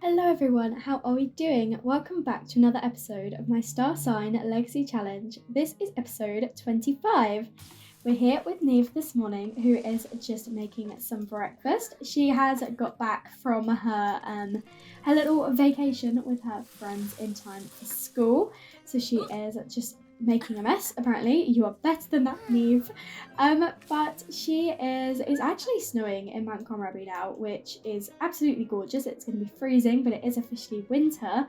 Hello everyone, how are we doing? Welcome back to another episode of my Star Sign Legacy Challenge. This is episode 25. We're here with Neve this morning, who is just making some breakfast. She has got back from her little vacation with her friends in time for school. So she is just making a mess. Apparently you are better than that, Neve. But she is actually snowing in Mount Conraby now, which is absolutely gorgeous. It's going to be freezing, but it is officially winter.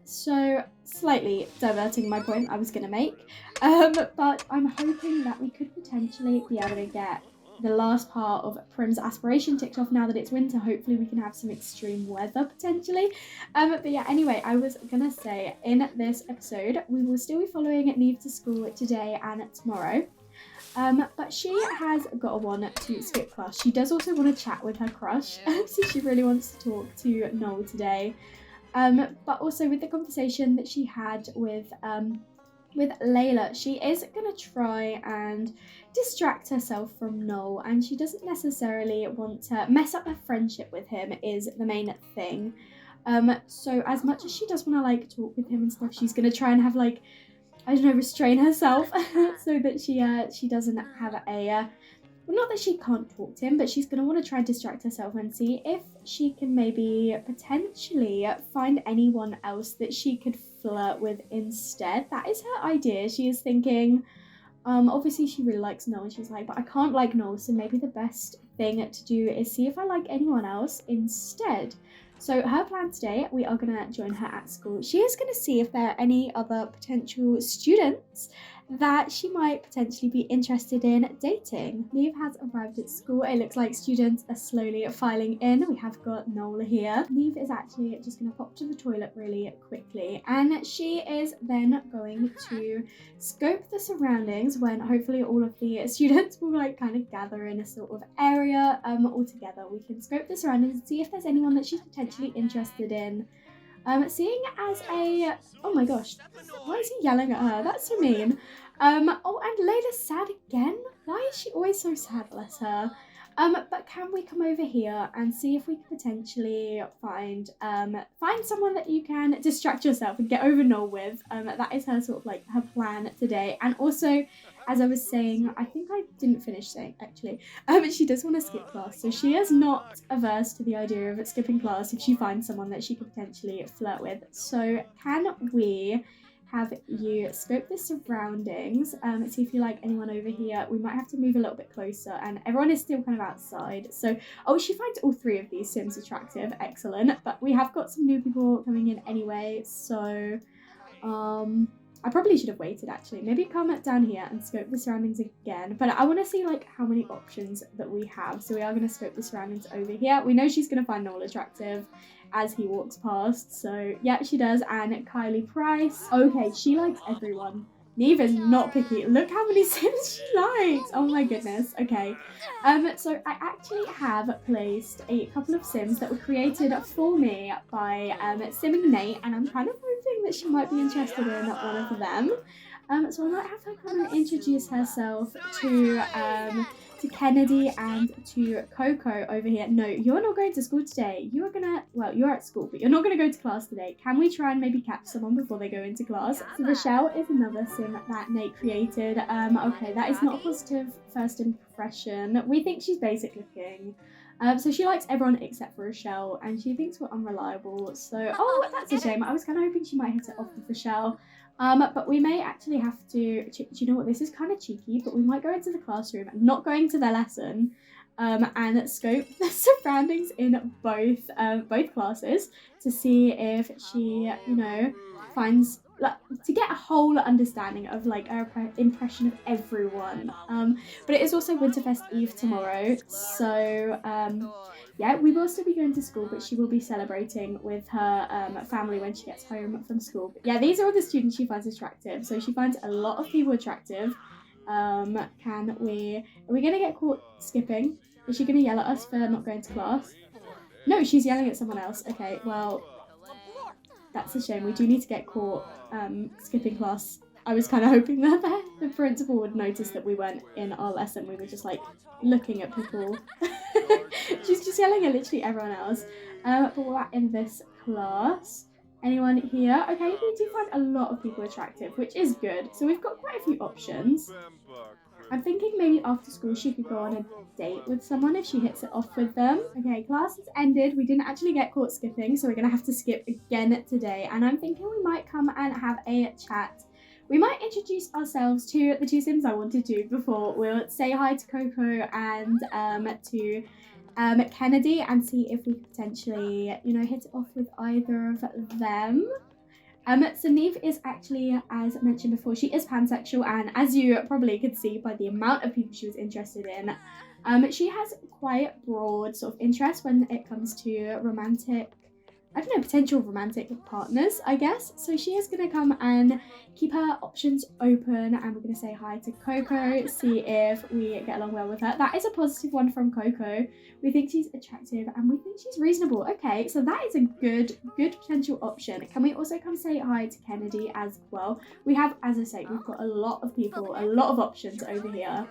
So slightly diverting my point I was going to make, but I'm hoping that we could potentially be able to get the last part of Prim's aspiration ticked off now that it's winter. Hopefully we can have some extreme weather potentially. But yeah, anyway, I was gonna say in this episode we will still be following Neve to school today and tomorrow. But she has got a one to skip class. She does also want to chat with her crush, so she really wants to talk to Noel today. But also with the conversation that she had with Layla, she is going to try and distract herself from Noel, and she doesn't necessarily want to mess up her friendship with him is the main thing. So as much as she does want to like talk with him and stuff, she's going to try and have like, I don't know, restrain herself so that she doesn't have a well, not that she can't talk to him, but she's going to want to try and distract herself and see if she can maybe potentially find anyone else that she could flirt with instead. That is her idea. She is thinking, obviously she really likes Noel, and she's like, but I can't like Noel, so maybe the best thing to do is see if I like anyone else instead. So her plan today, we are going to join her at school. She is going to see if there are any other potential students that she might potentially be interested in dating. Neve has arrived at school. It looks like students are slowly filing in. We have got Noel here. Neve is actually just going to pop to the toilet really quickly, and she is then going to scope the surroundings when hopefully all of the students will like kind of gather in a sort of area all together. We can scope the surroundings and see if there's anyone that she's potentially interested in. Seeing as a, oh my gosh, why is he yelling at her? That's so mean. Oh, and Layla's sad again. Why is she always so sad, bless her? But can we come over here and see if we can potentially find someone that you can distract yourself and get over Noel with? That is her sort of like her plan today. And also, as I was saying, I think I didn't finish saying actually, she does want to skip class, so she is not averse to the idea of skipping class if she finds someone that she could potentially flirt with. So can we have you scope the surroundings, see if you like anyone over here. We might have to move a little bit closer, and everyone is still kind of outside. So, oh, she finds all three of these Sims attractive. Excellent. But we have got some new people coming in anyway, so I probably should have waited actually. Maybe come down here and scope the surroundings again. But I want to see like how many options that we have. So we are going to scope the surroundings over here. We know she's going to find Noel attractive as he walks past. So yeah, she does. And Kylie Price. Okay, she likes everyone. Neve is not picky. Look how many Sims she likes. Oh my goodness. Okay. So I actually have placed a couple of Sims that were created for me by Simming Nate, and I'm kind of hoping that she might be interested in one of them. So I might have her come and introduce herself to Kennedy and to Coco over here. No, you're not going to school today. You are gonna, well, you're at school, but you're not gonna go to class today. Can we try and maybe catch someone before they go into class? So Rochelle is another sim that Nate created. Okay, that is not a positive first impression. We think she's basic looking. So she likes everyone except for Rochelle, and she thinks we're unreliable. So, oh, that's a shame. I was kind of hoping she might hit it off with Rochelle. But we may actually have to, do you know what, this is kind of cheeky, but we might go into the classroom, not going to their lesson, and scope the surroundings in both classes to see if she, you know, finds, like, to get a whole understanding of like her impression of everyone. But it is also Winterfest Eve tomorrow, so yeah, we will still be going to school, but she will be celebrating with her family when she gets home from school. But yeah, these are all the students she finds attractive, so she finds a lot of people attractive. Are we gonna get caught skipping? Is she gonna yell at us for not going to class? No, she's yelling at someone else. Okay, well, that's a shame. We do need to get caught skipping class. I was kind of hoping that the principal would notice that we weren't in our lesson. We were just like looking at people. She's just yelling at literally everyone else. But we're in this class. Anyone here? Okay, we do find a lot of people attractive, which is good. So we've got quite a few options. I'm thinking maybe after school she could go on a date with someone if she hits it off with them. Okay, class has ended. We didn't actually get caught skipping, so we're gonna have to skip again today. And I'm thinking we might come and have a chat. We might introduce ourselves to the two Sims I wanted to before. We'll say hi to Coco and to Kennedy and see if we could potentially, hit it off with either of them. So Neve is actually, as mentioned before, she is pansexual, and as you probably could see by the amount of people she was interested in, she has quite broad sort of interest when it comes to potential romantic partners, I guess. So she is going to come and keep her options open, and we're going to say hi to Coco, see if we get along well with her. That is a positive one from Coco. We think she's attractive and we think she's reasonable. Okay, so that is a good potential option. Can we also come say hi to Kennedy as well? We have, as I say, we've got a lot of people, a lot of options over here.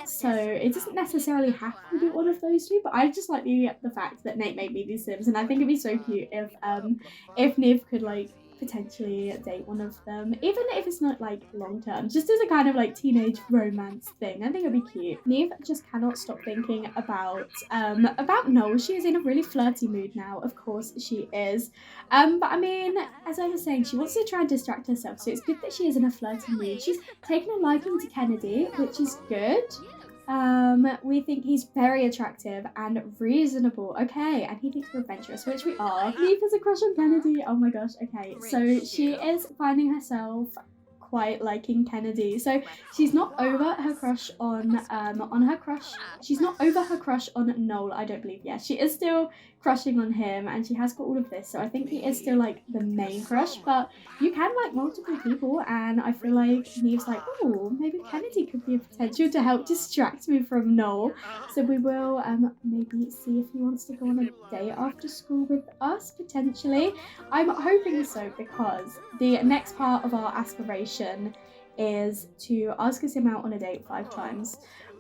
So it doesn't necessarily have to be one of those two, but I just like the fact that Nate made me these Sims, and I think it'd be so cute if Neve could potentially date one of them, even if it's not long term, just as a kind of teenage romance thing. I think it'd be cute. Neve just cannot stop thinking about Noel. She is in a really flirty mood now, of course she is. But I mean, as I was saying, she wants to try and distract herself, so it's good that she is in a flirty mood. She's taken a liking to Kennedy, which is good. We think he's very attractive and reasonable. Okay, and he thinks we're adventurous, which we are. Neve has a crush on Kennedy. Oh my gosh. Okay, so she is finding herself quite liking Kennedy. So she's not over her crush on her crush. She's not over her crush on Noel, I don't believe. Yeah, she is still crushing on him, and she has got all of this. So I think he is still the main crush, but you can like multiple people, and I feel like Neve's oh, maybe Kennedy could be a potential to help distract me from Noel. So we will maybe see if he wants to go on a date after school with us, potentially. I'm hoping so, because the next part of our aspiration is to ask him out on a date 5 times.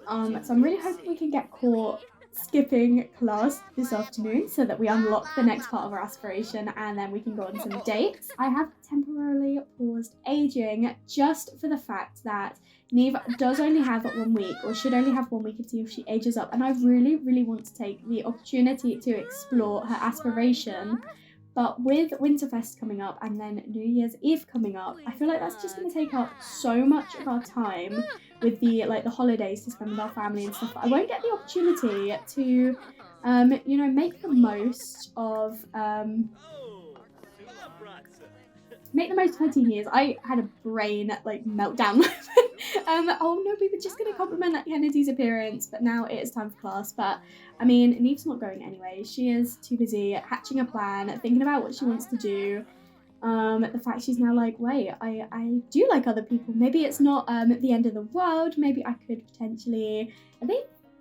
So I'm really hoping we can get caught skipping class this afternoon so that we unlock the next part of our aspiration, and then we can go on some dates. I have temporarily paused aging just for the fact that Neve does only have 1 week, or should only have 1 week, to see if she ages up, and I really want to take the opportunity to explore her aspiration. But with Winterfest coming up and then New Year's Eve coming up, I feel like that's just going to take up so much of our time with the holidays to spend with our family and stuff. I won't get the opportunity to, make the most of her teen years. I had a brain meltdown. Oh no, we were just going to compliment Kennedy's appearance, but now it is time for class. But I mean, Neve's not going anyway. She is too busy hatching a plan, thinking about what she wants to do. The fact she's now wait, I do like other people. Maybe it's not the end of the world. Maybe I could potentially.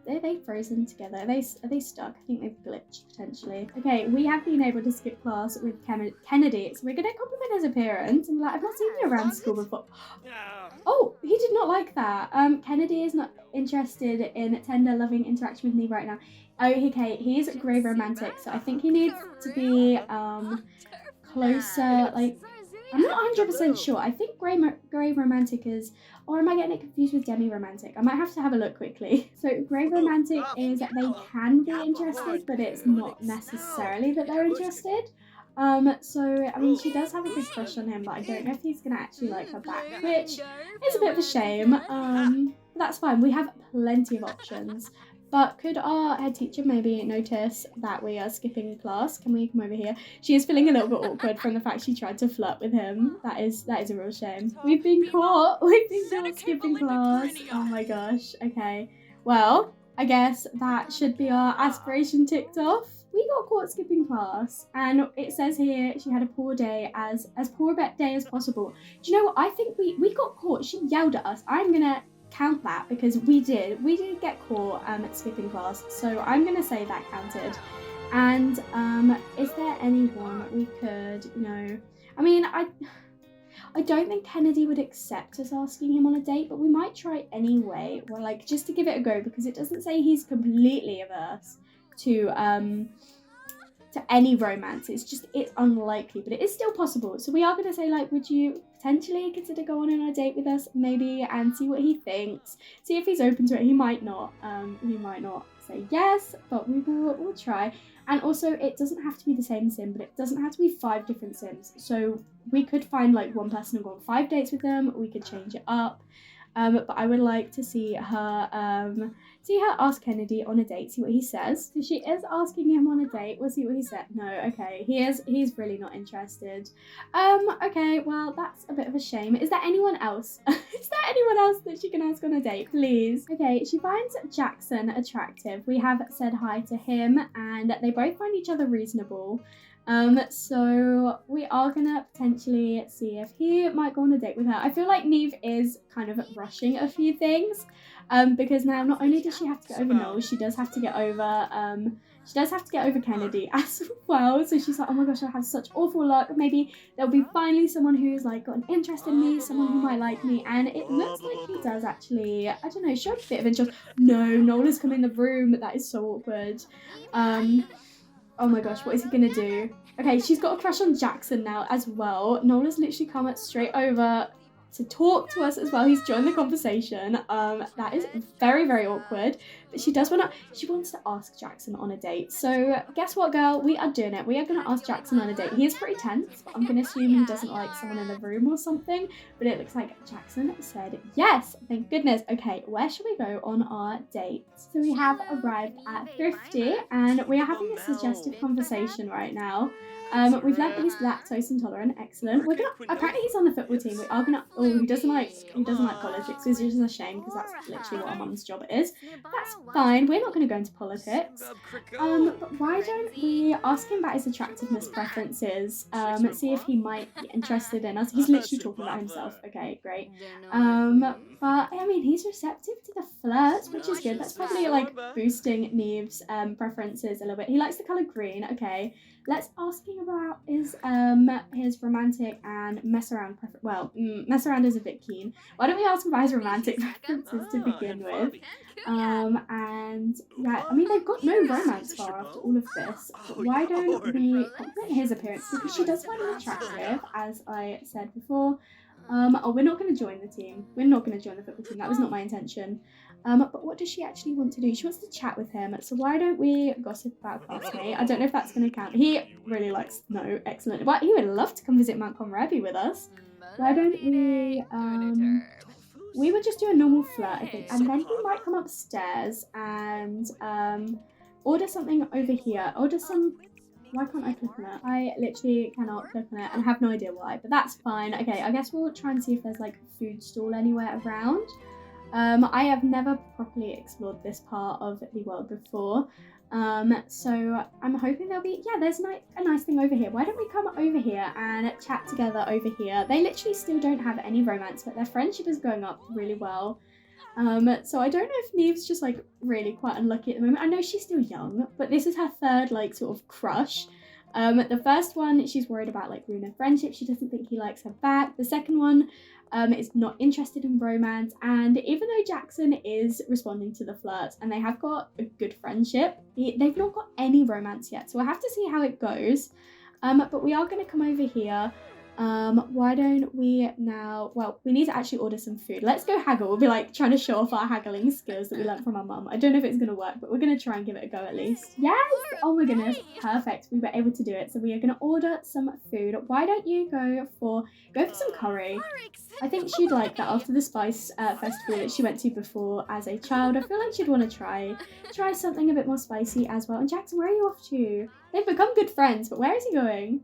Are they frozen together? Are they stuck? I think they've glitched, potentially. Okay, we have been able to skip class with Kennedy, so we're going to compliment his appearance. And I've not seen you around school before. Oh, he did not like that. Kennedy is not interested in tender, loving interaction with me right now. Oh, okay, he's grey romantic, so I think he needs to be closer, I'm not 100% sure. I think grey romantic is, or am I getting it confused with demi romantic? I might have to have a look quickly. So grey romantic is that they can be interested, but it's not necessarily that they're interested. So I mean, she does have a big crush on him, but I don't know if he's gonna actually like her back, which is a bit of a shame. But that's fine. We have plenty of options. But could our head teacher maybe notice that we are skipping class? Can we come over here? She is feeling a little bit awkward from the fact she tried to flirt with him. That is a real shame. We've been caught. We've been caught skipping class. Oh my gosh. Okay. Well, I guess that should be our aspiration ticked off. We got caught skipping class, and it says here she had a poor day, as poor a day as possible. Do you know what? I think we got caught. She yelled at us. I'm gonna count that because we did get caught skipping class, so I'm gonna say that counted. And is there anyone we could, I mean, I don't think Kennedy would accept us asking him on a date, but we might try anyway, or just to give it a go, because it doesn't say he's completely averse to to any romance. It's unlikely, but it is still possible. So we are going to say, like, would you potentially consider going on a date with us, maybe, and see what he thinks, see if he's open to it. He might not say yes, but we'll try. And also, it doesn't have to be the same sim, but it doesn't have to be 5 different sims. So we could find like one person and go on 5 dates with them. We could change it up. But I would like to see her ask Kennedy on a date, see what he says. So she is asking him on a date. We'll see what he said. No, okay, he's really not interested. Okay, well, that's a bit of a shame. Is there anyone else? Is there anyone else that she can ask on a date, please? Okay, she finds Jackson attractive. We have said hi to him, and they both find each other reasonable. So we are gonna potentially see if he might go on a date with her. I feel like Neve is kind of rushing a few things, because now not only does she have to get over Noel, she does have to get over Kennedy as well. So she's like, oh my gosh, I have such awful luck. Maybe there'll be finally someone who's like got an interest in me, someone who might like me, and it looks like he does actually, I don't know, show a bit of interest. No, Noel has come in the room. That is so awkward. Oh my gosh, what is he gonna do? Okay, she's got a crush on Jackson now as well. Noel has literally come straight over to talk to us as well. He's joined the conversation. That is very, very awkward. But she wants to ask Jackson on a date. So guess what, girl? We are doing it. We are going to ask Jackson on a date. He is pretty tense, but I'm going to assume he doesn't like someone in the room or something. But it looks like Jackson said yes. Thank goodness. Okay, where should we go on our date? So we have arrived at Thrifty, and we are having a suggestive conversation right now. We've learned that he's lactose intolerant. Excellent. Apparently he's on the football team. We are gonna. Oh, he doesn't like politics, which is a shame because that's literally what our mum's job is. That's fine. We're not gonna go into politics. But why don't we ask him about his attractiveness preferences? See if he might be interested in us. He's literally talking about himself. Okay, great. But I mean, he's receptive to the flirts, which is good. That's probably like boosting Neve's preferences a little bit. He likes the color green. Okay. Let's ask him about his romantic and mess around preference. Well, mess around is a bit keen. Why don't we ask him about his romantic preferences to begin with? And yeah, I mean, they've got no romance far after all of this. But why don't we compliment his appearance? Because she does find him attractive, as I said before. We're not going to join the team. We're not going to join the football team. That was not my intention. But what does she actually want to do? She wants to chat with him. So why don't we gossip about a classmate? I don't know if that's going to count. He really likes, no, excellent. But he would love to come visit Mount Conrabi with us. Why don't we would just do a normal flirt, I think. And then he might come upstairs and order something over here. Order some... Why can't I click on it? I literally cannot click on it and have no idea why, but that's fine. Okay, I guess we'll try and see if there's like a food stall anywhere around. I have never properly explored this part of the world before. So I'm hoping there'll be, yeah, there's a nice thing over here. Why don't we come over here and chat together over here? They literally still don't have any romance, but their friendship is going up really well. So I don't know if Neve's just like really quite unlucky at the moment. I know she's still young, but this is her third like sort of crush. The first one, she's worried about like ruining her friendship. She doesn't think he likes her back. The second one is not interested in romance. And even though Jackson is responding to the flirts and they have got a good friendship, they've not got any romance yet. So we'll have to see how it goes. But we are going to come over here. Why don't we now, well, we need to actually order some food. Let's go haggle. We'll be like trying to show off our haggling skills that we learned from our mum. I don't know if it's going to work, but we're going to try and give it a go at least. Yes! Oh my goodness. Perfect. We were able to do it. So we are going to order some food. Why don't you go for some curry? I think she'd like that after the spice festival that she went to before as a child. I feel like she'd want to try something a bit more spicy as well. And Jackson, where are you off to? They've become good friends, but where is he going?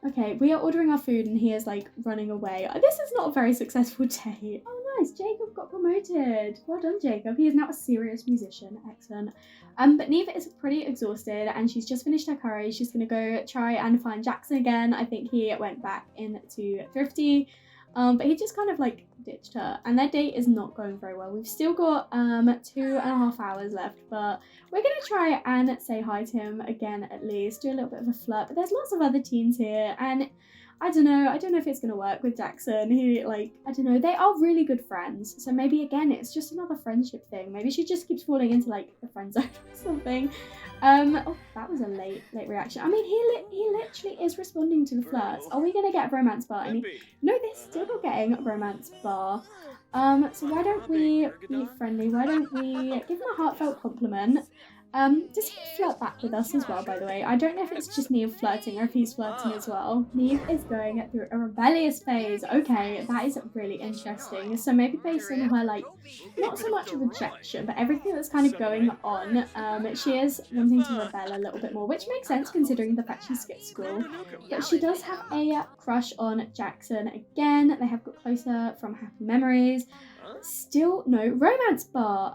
Okay, we are ordering our food and he is like running away. This is not a very successful day. Oh nice, Jacob got promoted. Well done, Jacob. He is now a serious musician. Excellent. But Neve is pretty exhausted and she's just finished her curry. She's gonna go try and find Jackson again. I think he went back into Thrifty. But he just kind of like ditched her and their date is not going very well. We've still got 2.5 hours left, but we're gonna try and say hi to him again at least, do a little bit of a flirt. But there's lots of other teens here and I don't know if it's gonna work with Jackson. He like, I don't know, they are really good friends. So maybe again, it's just another friendship thing. Maybe she just keeps falling into like the friend zone or something. Oh, that was a late reaction. I mean, he literally is responding to the flirts. Are we gonna get a romance bar? And no, they're still not getting a romance bar. So why don't we be friendly? Why don't we give him a heartfelt compliment? Does he flirt back with us as well, by the way? I don't know if it's just Neve flirting or if he's flirting as well. Neve is going through a rebellious phase. Okay, that is really interesting. So maybe based on her, like, not so much a rejection, but everything that's kind of going on, she is wanting to rebel a little bit more, which makes sense considering the fact she skipped school. But she does have a crush on Jackson again. They have got closer from happy memories. Still no romance bar.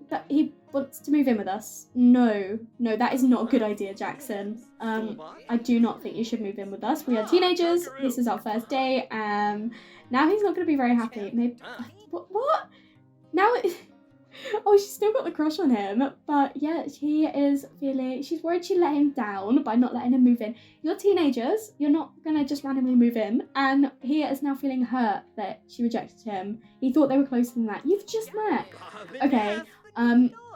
But he wants to move in with us. No, that is not a good idea, Jackson. I do not think you should move in with us. We are teenagers. This is our first day. Now he's not going to be very happy. Maybe what? Now oh, she's still got the crush on him, but yeah, she's worried she let him down by not letting him move in. You're teenagers, you're not gonna just randomly move in, and he is now feeling hurt that she rejected him. He thought they were closer than that. You've just met. Okay,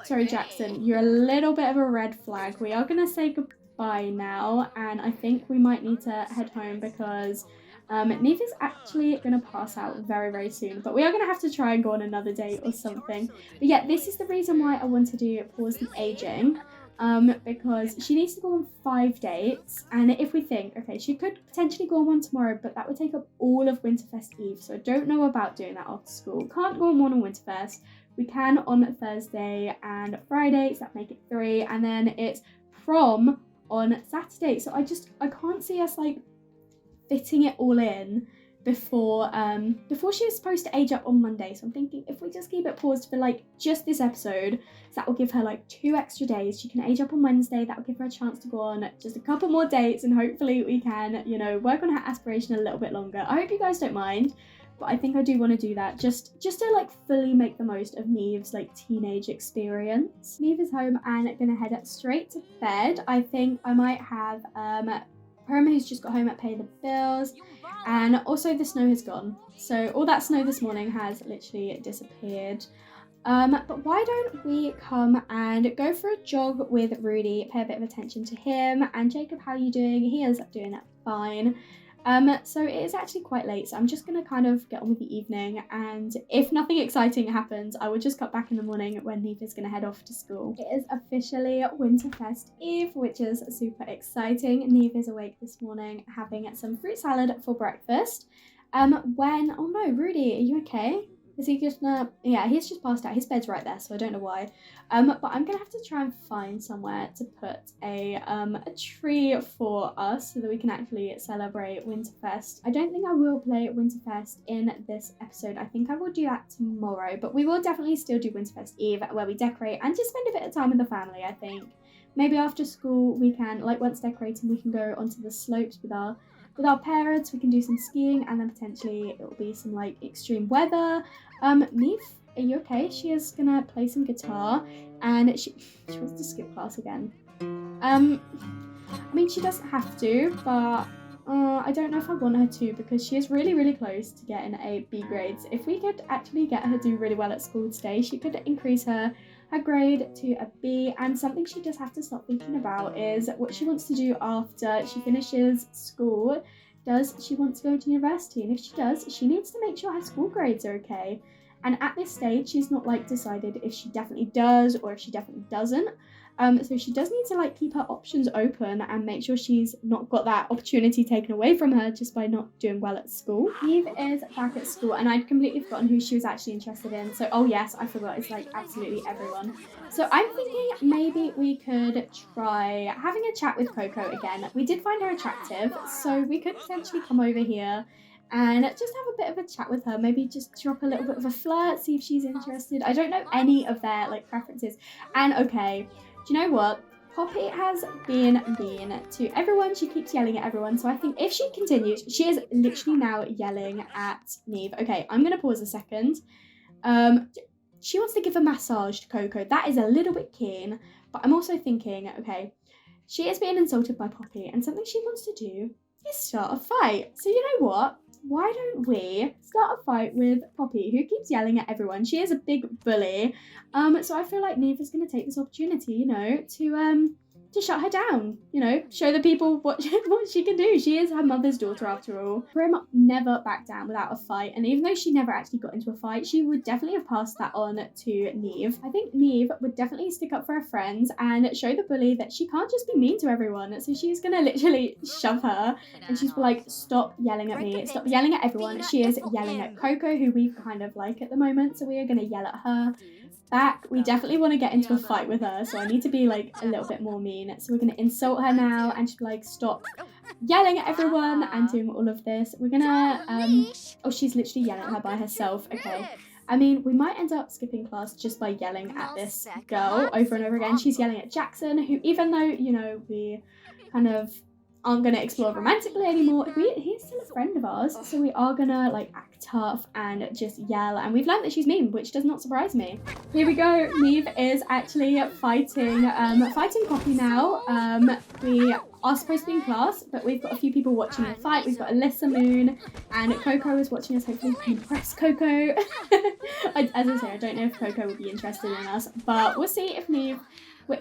sorry Jackson, you're a little bit of a red flag. We are gonna say goodbye now, and I think we might need to head home because Neve is actually going to pass out very, very soon, but we are going to have to try and go on another date or something. But yeah, this is the reason why I wanted to pause the aging, because she needs to go on 5 dates, and if we think, okay, she could potentially go on one tomorrow, but that would take up all of Winterfest Eve, so I don't know about doing that after school. Can't go on one on Winterfest. We can on Thursday and Friday, so that make it 3, and then it's prom on Saturday, so I can't see us, like, fitting it all in before she was supposed to age up on Monday. So I'm thinking if we just keep it paused for like just this episode, so that will give her like 2 extra days. She can age up on Wednesday. That will give her a chance to go on just a couple more dates, and hopefully we can, you know, work on her aspiration a little bit longer. I hope you guys don't mind, but I think I do want to do that just to like fully make the most of Neve's like teenage experience. Neve is home and gonna head straight to bed. I think I might have Parma, who's just got home, at pay the bills, and also the snow has gone. So all that snow this morning has literally disappeared. But why don't we come and go for a jog with Rudy, pay a bit of attention to him, and Jacob, how are you doing? He is doing fine. So it is actually quite late, so I'm just going to kind of get on with the evening, and if nothing exciting happens, I will just cut back in the morning when Neve is going to head off to school. It is officially Winterfest Eve, which is super exciting. Neve is awake this morning having some fruit salad for breakfast. Oh no, Rudy, are you okay? Is he just yeah, he's just passed out. His bed's right there, so I don't know why. But I'm gonna have to try and find somewhere to put a tree for us so that we can actually celebrate Winterfest. I don't think I will play Winterfest in this episode. I think I will do that tomorrow, but we will definitely still do Winterfest Eve, where we decorate and just spend a bit of time with the family, I think. Maybe after school we can, like, once decorating, we can go onto the slopes with our parents, we can do some skiing, and then potentially it'll be some like extreme weather. Neve, are you okay? She is gonna play some guitar, and she wants to skip class again. I mean, she doesn't have to, but I don't know if I want her to, because she is really, really close to getting a B grades. If we could actually get her to do really well at school today, she could increase her grade to a B. And something she does have to stop thinking about is what she wants to do after she finishes school. Does she want to go to university? And if she does, she needs to make sure her school grades are okay. And at this stage, she's not like decided if she definitely does or if she definitely doesn't. So she does need to like keep her options open and make sure she's not got that opportunity taken away from her just by not doing well at school. Neve is back at school, and I'd completely forgotten who she was actually interested in. So, oh yes, I forgot, it's like absolutely everyone. So I'm thinking maybe we could try having a chat with Coco again. We did find her attractive, so we could potentially come over here and just have a bit of a chat with her. Maybe just drop a little bit of a flirt, see if she's interested. I don't know any of their like preferences. And okay, do you know what? Poppy has been mean to everyone. She keeps yelling at everyone. So I think if she continues, she is literally now yelling at Neve. Okay, I'm going to pause a second. She wants to give a massage to Coco. That is a little bit keen. But I'm also thinking, okay, she is being insulted by Poppy, and something she wants to do is start a fight. So you know what? why don't we start a fight with Poppy, who keeps yelling at everyone? She is a big bully. So I feel like Neve is going to take this opportunity, you know, to shut her down, you know, show the people what she can do. She is her mother's daughter after all. Prim never backed down without a fight, and even though she never actually got into a fight, she would definitely have passed that on to Neve. I think Neve would definitely stick up for her friends and show the bully that she can't just be mean to everyone. So she's gonna literally shove her, and she's like, stop yelling at me, stop yelling at everyone. She is yelling at Coco, who we kind of like at the moment, so we are gonna yell at her back. We definitely want to get into a fight with her, so I need to be like a little bit more mean. So we're going to insult her now, and she'll be like, stop yelling at everyone and doing all of this. We're gonna oh, she's literally yelling at her by herself. Okay, I mean, we might end up skipping class just by yelling at this girl over and over again. She's yelling at Jackson, who, even though, you know, we kind of aren't going to explore romantically anymore, he's still a friend of ours, so we are going to like act tough and just yell, and we've learned that she's mean, which does not surprise me. Here we go. Neve is actually fighting Poppy now. We are supposed to be in class, but we've got a few people watching the fight. We've got Alyssa Moon, and Coco is watching us. Hopefully we can impress Coco. As I say, I don't know if Coco will be interested in us, but we'll see if Neve...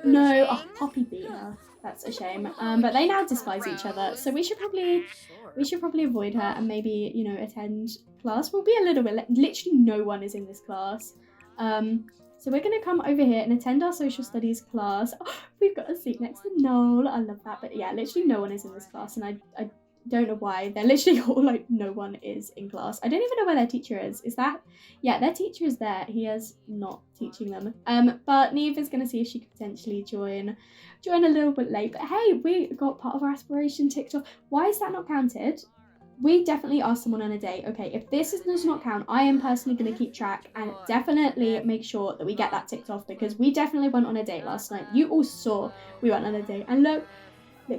no, oh, Poppy beat her. That's a shame. But they now despise each other, so we should probably avoid her and maybe, you know, attend class. We'll be a little bit... literally no one is in this class. So we're going to come over here and attend our social studies class. Oh, we've got a seat next to Noel. I love that. But yeah, literally no one is in this class, and I don't know why. They're literally all like, no one is in class. I don't even know where their teacher is. Is that... yeah, their teacher is there. He is not teaching them. But Neve is going to see if she could potentially join a little bit late. But hey, we got part of our aspiration ticked off. Why is that not counted? We definitely asked someone on a date. Okay, if this does not count, I am personally going to keep track and definitely make sure that we get that ticked off, because we definitely went on a date last night. You all saw we went on a date. And look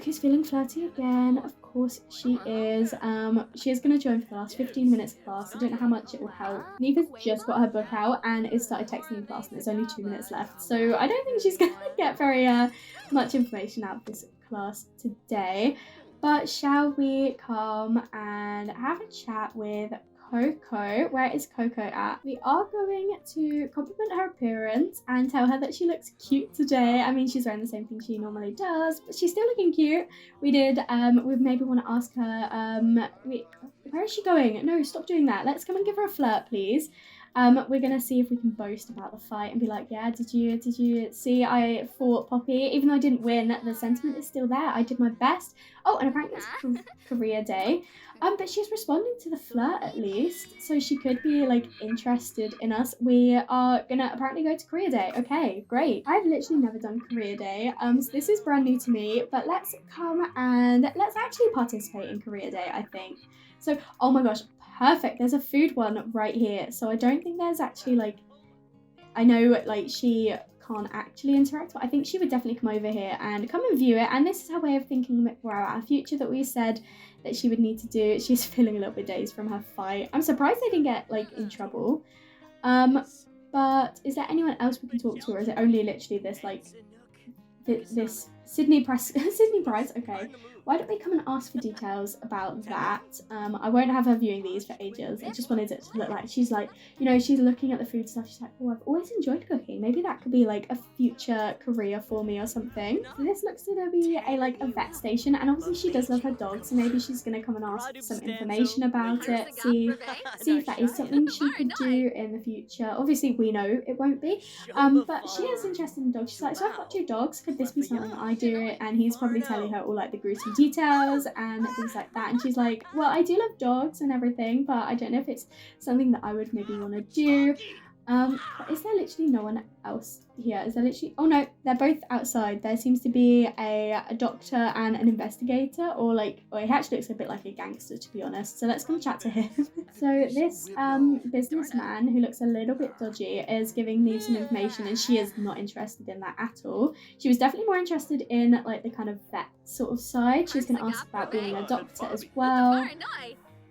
who's feeling flirty again. Of course she is. She is going to join for the last 15 minutes of class. I don't know how much it will help. Neva's just got her book out and is started texting in class, and there's only 2 minutes left. So I don't think she's going to get very much information out of this class today. But shall we come and have a chat with Coco? Where is Coco at? We are going to compliment her appearance and tell her that she looks cute today. I mean, she's wearing the same thing she normally does, but she's still looking cute. We maybe want to ask her, where is she going? No, stop doing that. Let's come and give her a flirt, please. We're gonna see if we can boast about the fight and be like, yeah, did you see I fought Poppy? Even though I didn't win, the sentiment is still there. I did my best. Oh, and apparently it's career day. But she's responding to the flirt at least, so she could be like interested in us. We are gonna apparently go to career day. Okay, great. I've literally never done career day, so this is brand new to me, but let's come and let's actually participate in career day, I think. So, oh my gosh, perfect. There's a food one right here, so I don't think there's actually like, I know like she can't actually interact, but I think she would definitely come over here and come and view it. And this is her way of thinking about our future that we said that she would need to do. She's feeling a little bit dazed from her fight. I'm surprised they didn't get like in trouble. But is there anyone else we can talk to, or is it only literally this like this Sydney Price? Sydney Price, okay. Why don't we come and ask for details about that? I won't have her viewing these for ages. I just wanted it to look like she's like, you know, she's looking at the food stuff. She's like, oh, I've always enjoyed cooking. Maybe that could be like a future career for me or something. So this looks to be a vet station, and obviously she does love her dog, so maybe she's gonna come and ask some information about it. See if that is something she could do in the future. Obviously we know it won't be, but she is interested in dogs. She's like, so I've got 2 dogs. Could this be something I do? And he's probably telling her all like the gruesome details and things like that, and she's like, well, I do love dogs and everything, but I don't know if it's something that I would maybe want to do. But is there literally no one else here? Is there literally... oh no, they're both outside. There seems to be a doctor and an investigator, or like... oh, he actually looks a bit like a gangster, to be honest. So let's come chat to him. So this businessman, who looks a little bit dodgy, is giving Neve some information, and she is not interested in that at all. She was definitely more interested in like the kind of vet sort of side. She was going to ask about being a doctor as well.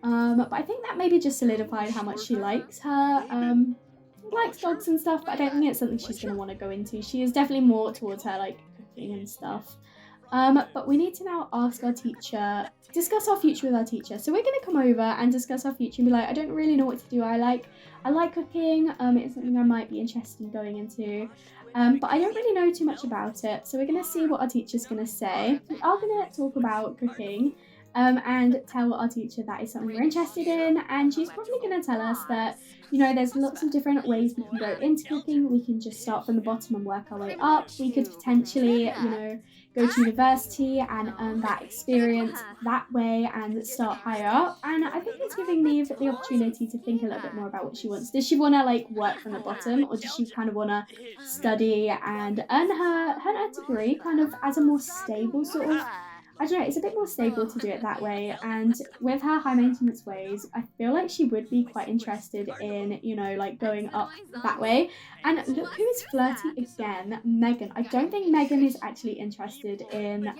But I think that maybe just solidified how much she likes her. Likes dogs and stuff, but I don't think it's something she's going to want to go into. She is definitely more towards her like cooking and stuff. But we need to now ask our teacher, discuss our future with our teacher. So we're gonna come over and discuss our future and be like, I don't really know what to do. I like cooking. It's something I might be interested in going into. But I don't really know too much about it. So we're gonna see what our teacher's gonna say. We are gonna talk about cooking. And tell our teacher that is something we're interested in, and she's probably going to tell us that, you know, there's lots of different ways we can go into cooking. We can just start from the bottom and work our way up. We could potentially, you know, go to university and earn that experience that way and start higher up. And I think it's giving Neve the opportunity to think a little bit more about what she wants. Does she want to like work from the bottom, or does she kind of want to study and earn her degree kind of as a more stable sort of, I don't know, it's a bit more stable to do it that way. And with her high maintenance ways, I feel like she would be quite interested in, you know, like going up that way. And look who is flirty again, Megan. I don't think Megan is actually interested in,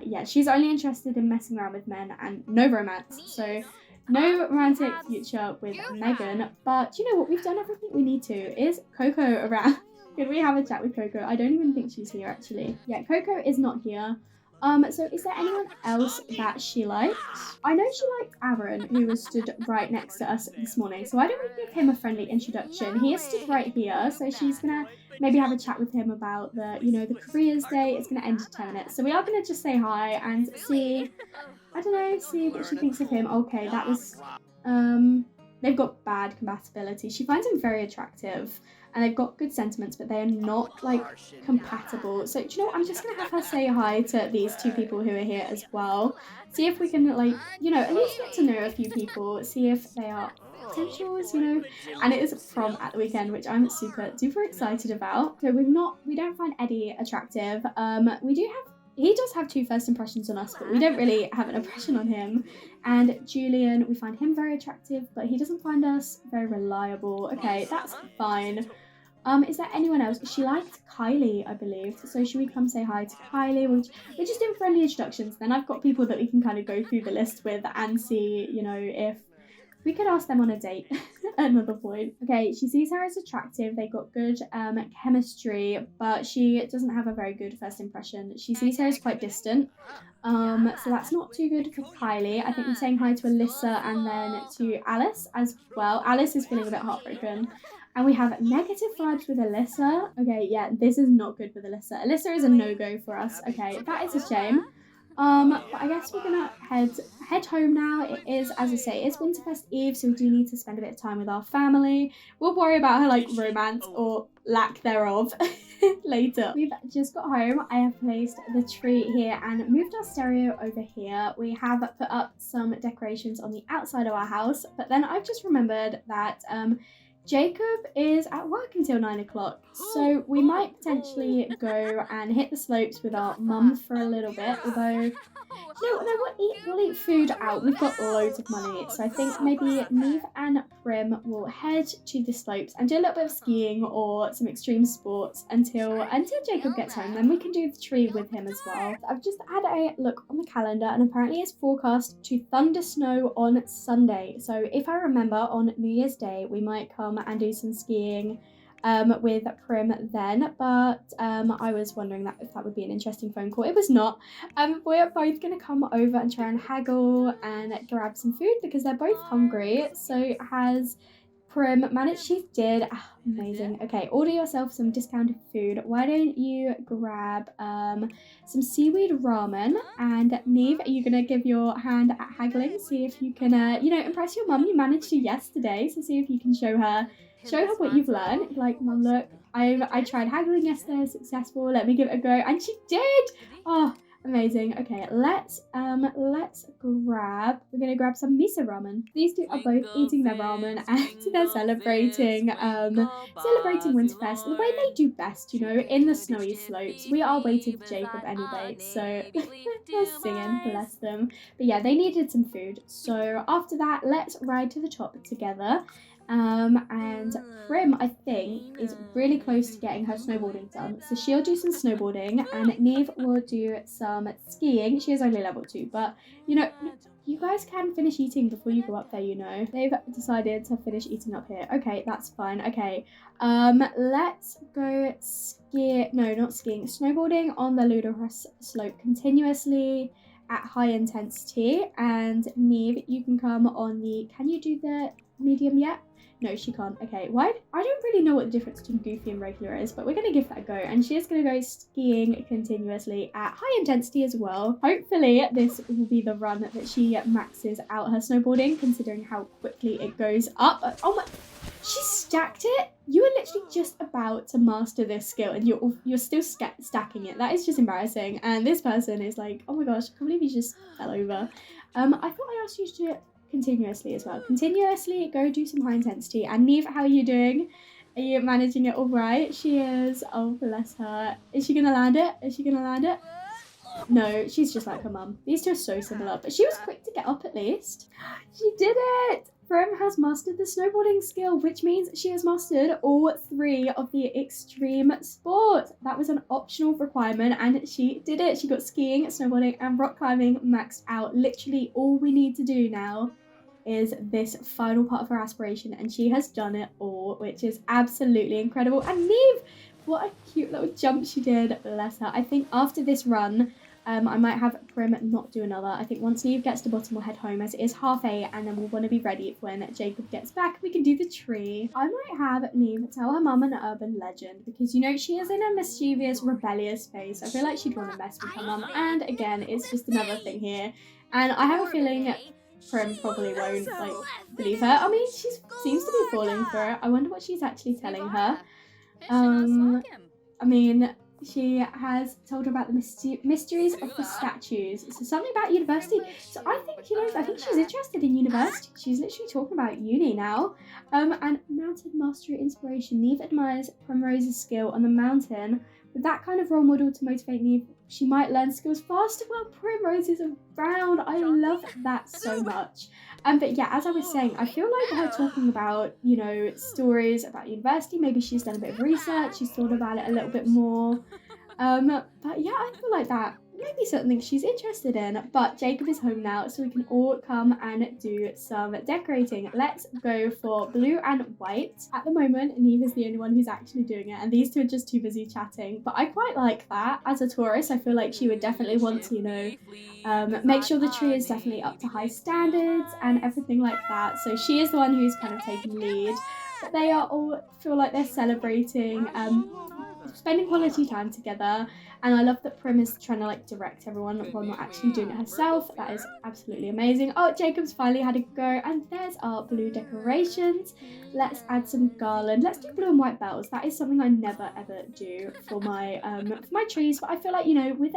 yeah, she's only interested in messing around with men and no romance. So no romantic future with Megan. But you know what? We've done everything we need to. Is Coco around? Could we have a chat with Coco? I don't even think she's here actually. Yeah, Coco is not here. So is there anyone else that she likes? I know she liked Aaron, who was stood right next to us this morning. So why don't we give him a friendly introduction? He is stood right here, so she's gonna maybe have a chat with him about the, you know, the careers day. It's gonna entertain it. So we are gonna just say hi and see, I don't know, see what she thinks of him. Okay, that was, they've got bad compatibility. She finds him very attractive and they've got good sentiments, but they are not like compatible. So do you know what? I'm just gonna have her say hi to these two people who are here as well. See if we can like, you know, at least get to know a few people, see if they are potentials, you know. And it is prom at the weekend, which I'm super duper excited about. So we don't find Eddie attractive. He does have two first impressions on us, but we don't really have an impression on him. And Julian, we find him very attractive, but he doesn't find us very reliable. Okay, that's fine. Is there anyone else? She liked Kylie, I believe. So should we come say hi to Kylie? We're just doing friendly introductions. Then I've got people that we can kind of go through the list with and see, you know, if we could ask them on a date at another point. Okay, she sees her as attractive. They got good chemistry, but she doesn't have a very good first impression. She sees her as quite distant. So that's not too good for Kylie. I think I'm saying hi to Alyssa and then to Alice as well. Alice is feeling a bit heartbroken. And we have negative vibes with Alyssa. Okay, yeah, this is not good with Alyssa. Alyssa is a no-go for us. Okay, that is a shame. But I guess we're gonna head home now. It is, as I say, it's Winterfest Eve, so we do need to spend a bit of time with our family. We'll worry about her like romance or lack thereof later. We've just got home. I have placed the tree here and moved our stereo over here. We have put up some decorations on the outside of our house, but then I've just remembered that Jacob is at work until 9 o'clock, so we might potentially go and hit the slopes with our mum for a little bit, although, no, we'll eat food out. We've got loads of money, so I think maybe Neve and Prim will head to the slopes and do a little bit of skiing or some extreme sports until Jacob gets home. Then we can do the tree with him as well. I've just had a look on the calendar, and apparently it's forecast to thunder snow on Sunday. So if I remember, on New Year's Day we might come and do some skiing with Prim then, but I was wondering if that would be an interesting phone call. It was not. We're both going to come over and try and haggle and grab some food because they're both hungry. So has Prim managed? She did. Amazing. Okay, order yourself some discounted food. Why don't you grab some seaweed ramen? And Neve, are you going to give your hand at haggling? See if you can, impress your mum. You managed to yesterday, so see if you can show her what you've learned. Like, Mum, look, I tried haggling yesterday, I was successful. Let me give it a go, and she did. Oh, amazing. Okay, let's grab. We're gonna grab some miso ramen. These two are both eating their ramen and they're celebrating Winterfest the way they do best, you know, in the snowy slopes. We are waiting for Jacob anyway, so they're singing, bless them. But yeah, they needed some food. So after that, let's ride to the top together. And Prim, I think, is really close to getting her snowboarding done. So she'll do some snowboarding and Neve will do some skiing. She is only level 2, but, you know, you guys can finish eating before you go up there, you know. They've decided to finish eating up here. Okay, that's fine. Okay, let's go skiing. snowboarding on the ludicrous slope continuously at high intensity. And Neve, you can come on can you do the medium yet? No, she can't. Okay, why? I don't really know what the difference between goofy and regular is, but we're going to give that a go. And she is going to go skiing continuously at high intensity as well. Hopefully, this will be the run that she maxes out her snowboarding, considering how quickly it goes up. Oh my... She stacked it. You were literally just about to master this skill and you're still stacking it. That is just embarrassing. And this person is like, oh my gosh, I can't believe you just fell over. I thought I asked you to do it continuously as well. Continuously go do some high intensity. And Neve, how are you doing? Are you managing it all right? She is. Oh, bless her. Is she gonna land it? Is she gonna land it? No, she's just like her mum. These two are so similar, but she was quick to get up at least. She did it! Prim has mastered the snowboarding skill, which means she has mastered all 3 of the extreme sports. That was an optional requirement and she did it. She got skiing, snowboarding and rock climbing maxed out. Literally all we need to do now is this final part of her aspiration and she has done it all, which is absolutely incredible. And Neve, what a cute little jump she did, bless her. I think after this run, I might have Prim not do another. I think once Neve gets to the bottom, we'll head home as it is 8:30 and then we'll want to be ready for when Jacob gets back. We can do the tree. I might have Neve tell her mum an urban legend because, you know, she is in a mischievous, rebellious phase. I feel like she'd want to mess with her mum. And again, it's just another thing here. And I have a feeling Prim probably won't, believe her. I mean, she seems to be falling for it. I wonder what she's actually telling her. I mean... She has told her about the mysteries of the statues. So something about university. So I think, you know, I think she's interested in university. She's literally talking about uni now. And mountain mastery inspiration. Neve admires Primrose's skill on the mountain. With that kind of role model to motivate Neve, she might learn skills faster while Primrose is around. I love that so much. But yeah, as I was saying, I feel like her talking about, you know, stories about university, maybe she's done a bit of research, she's thought about it a little bit more. But yeah, I feel like that maybe something she's interested in. But Jacob is home now, so we can all come and do some decorating. Let's go for blue and white. At the moment, Neve is the only one who's actually doing it, and these two are just too busy chatting. But I quite like that. As a Taurus, I feel like she would definitely want to, you know, make sure the tree is definitely up to high standards and everything like that. So she is the one who's kind of taking lead. But they are all feel like they're celebrating, spending quality time together. And I love that Prim is trying to like direct everyone while not actually doing it herself. That is absolutely amazing. Oh, Jacob's finally had a go, and there's our blue decorations. Let's add some garland. Let's do blue and white bells. That is something I never ever do for my trees, but I feel like, you know, with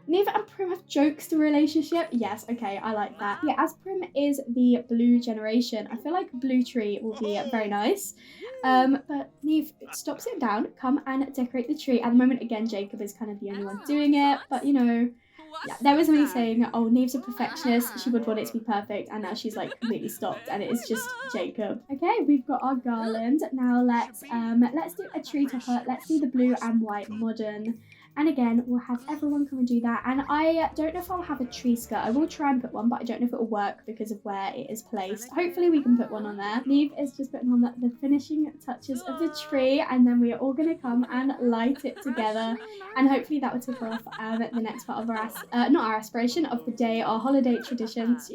Neve and Prim have jokes to relationship. Yes, okay, I like that. Yeah, as Prim is the blue generation, I feel like blue tree will be very nice. But Neve, stop sitting down, come and decorate the tree. At the moment, again, Jacob is kind of the only one doing it, but you know, yeah, there was me saying, oh, Neve's a perfectionist, she would want it to be perfect, and now she's like completely stopped, and it is just Jacob. Okay, we've got our garland. Now let's do a tree topper. Let's do the blue and white modern. And again, we'll have everyone come and do that. And I don't know if I'll have a tree skirt. I will try and put one, but I don't know if it will work because of where it is placed. Hopefully we can put one on there. Neve is just putting on the finishing touches of the tree, and then we are all going to come and light it together. And hopefully that will tip off the next part of our, not our aspiration, of the day, our holiday traditions.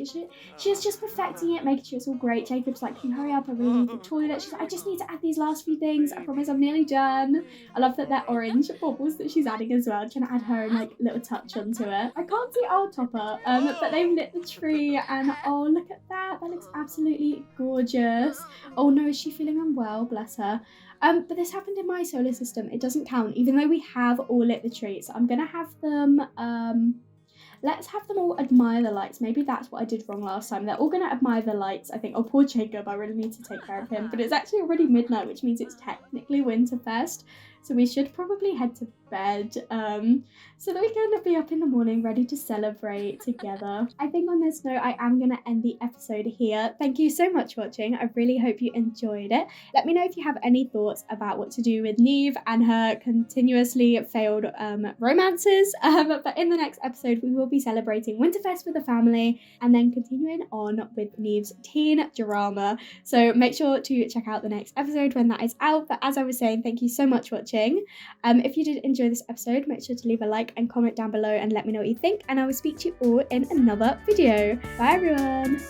She's just perfecting it, making sure it's all great. Jacob's like, can you hurry up? I really need the toilet. She's like, I just need to add these last few things. I promise I'm nearly done. I love that they're orange baubles that she's adding as well, trying to add her own like little touch onto it. I can't see our topper, but they've lit the tree, and oh, look at that. That looks absolutely gorgeous. Oh no, is she feeling unwell? Bless her. But this happened in my solar system. It doesn't count, even though we have all lit the tree. So I'm gonna have them let's have them all admire the lights. Maybe that's what I did wrong last time. They're all going to admire the lights, I think. Oh, poor Jacob. I really need to take care of him. But it's actually already midnight, which means it's technically Winterfest. So we should probably head to bed so that we can be up in the morning ready to celebrate together. I think on this note, I am going to end the episode here. Thank you so much for watching. I really hope you enjoyed it. Let me know if you have any thoughts about what to do with Neve and her continuously failed romances. But in the next episode, we will be celebrating Winterfest with the family and then continuing on with Neve's teen drama. So make sure to check out the next episode when that is out. But as I was saying, thank you so much for watching. watching. If you did enjoy this episode, make sure to leave a like and comment down below and let me know what you think, and I will speak to you all in another video. Bye everyone!